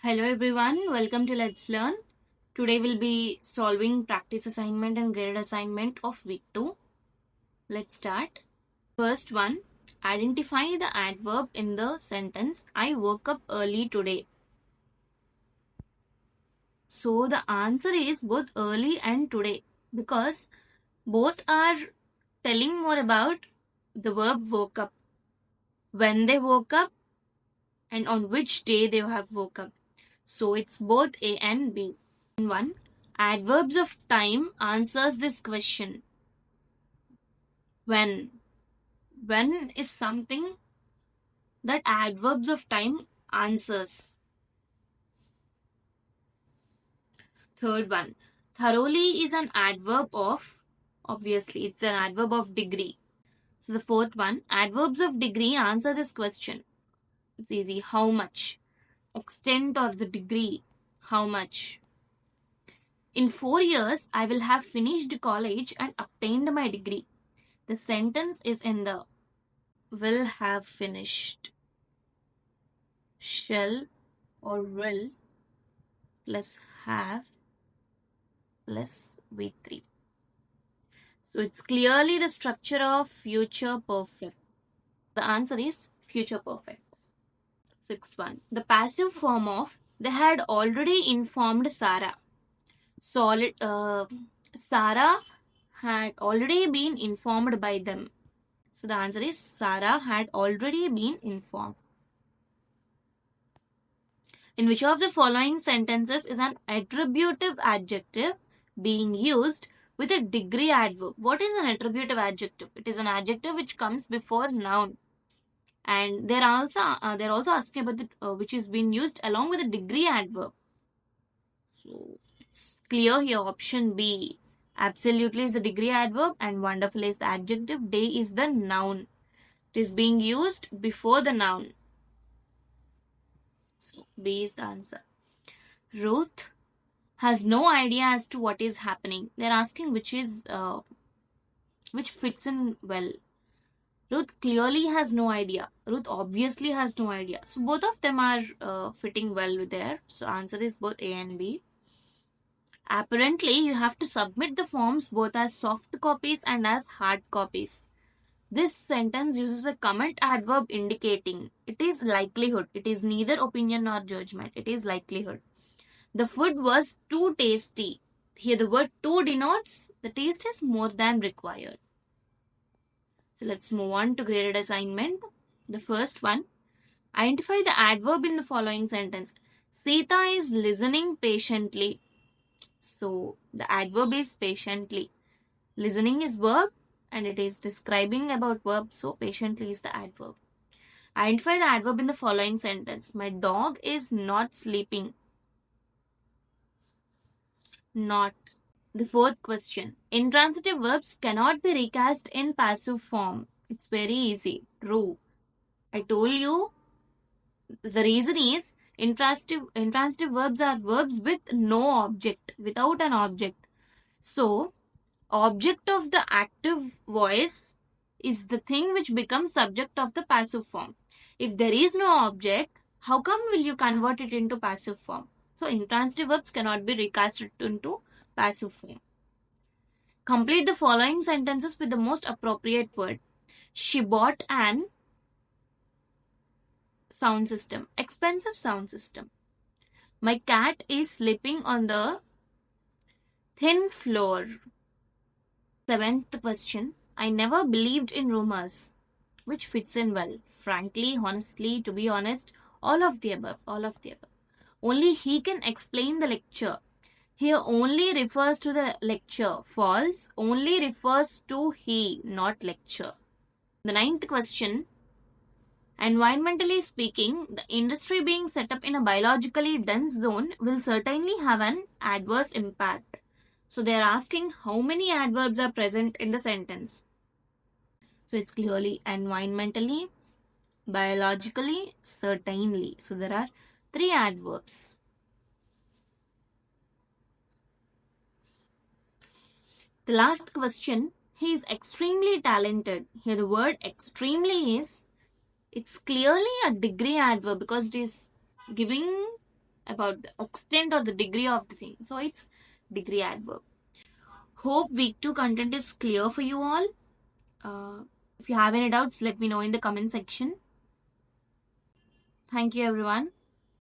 Hello everyone, welcome to Let's Learn. Today we'll be solving practice assignment and graded assignment of week 2. Let's start. First one, identify the adverb in the sentence I woke up early today. So the answer is both early and today because both are telling more about the verb woke up, when they woke up and on which day they have woke up. So it's both A and B. One, adverbs of time answers this question. When. When is something that adverbs of time answers. Third one, thoroughly is an adverb of, obviously it's an adverb of degree. So the fourth one, adverbs of degree answer this question. It's easy. How much? Extent or the degree. How much? In 4 years, I will have finished college and obtained my degree. The sentence is in the will have finished. Shall or will plus have plus V3. So it's clearly the structure of future perfect. The answer is future perfect. Sixth one. The passive form of they had already informed Sarah. Sarah had already been informed by them. So the answer is Sarah had already been informed. In which of the following sentences is an attributive adjective being used with a degree adverb? What is an attributive adjective? It is an adjective which comes before noun. And they're also asking about the which is being used along with a degree adverb. So it's clear here. Option B. Absolutely is the degree adverb and wonderful is the adjective. Day is the noun. It is being used before the noun. So B is the answer. Ruth has no idea as to what is happening. They're asking which fits in well. Ruth clearly has no idea. Ruth obviously has no idea. So both of them are fitting well with there. So answer is both A and B. Apparently, you have to submit the forms both as soft copies and as hard copies. This sentence uses a comment adverb indicating it is likelihood. It is neither opinion nor judgment. It is likelihood. The food was too tasty. Here the word too denotes the taste is more than required. So let's move on to graded assignment. The first one, identify the adverb in the following sentence. Sita is listening patiently. So the adverb is patiently. Listening is verb and it is describing about verb. So patiently is the adverb. Identify the adverb in the following sentence. My dog is not sleeping. Not. The fourth question. Intransitive verbs cannot be recast in passive form. It's very easy. True. I told you the reason is intransitive verbs are verbs with no object, without an object. So, object of the active voice is the thing which becomes subject of the passive form. If there is no object, how come will you convert it into passive form? So, intransitive verbs cannot be recasted into passive form. Complete the following sentences with the most appropriate word. She bought an sound system. Expensive sound system. My cat is sleeping on the thin floor. Seventh question. I never believed in rumors. Which fits in well? Frankly, honestly, to be honest, all of the above. All of the above. Only he can explain the lecture. Here only refers to the lecture. False. Only refers to he, not lecture. The ninth question. Environmentally speaking, the industry being set up in a biologically dense zone will certainly have an adverse impact. So they are asking how many adverbs are present in the sentence. So it's clearly environmentally, biologically, certainly. So there are 3 adverbs. The last question, he is extremely talented. Here the word extremely is, it's clearly a degree adverb because it is giving about the extent or the degree of the thing. So it's degree adverb. Hope week 2 content is clear for you all. If you have any doubts, let me know in the comment section. Thank you everyone.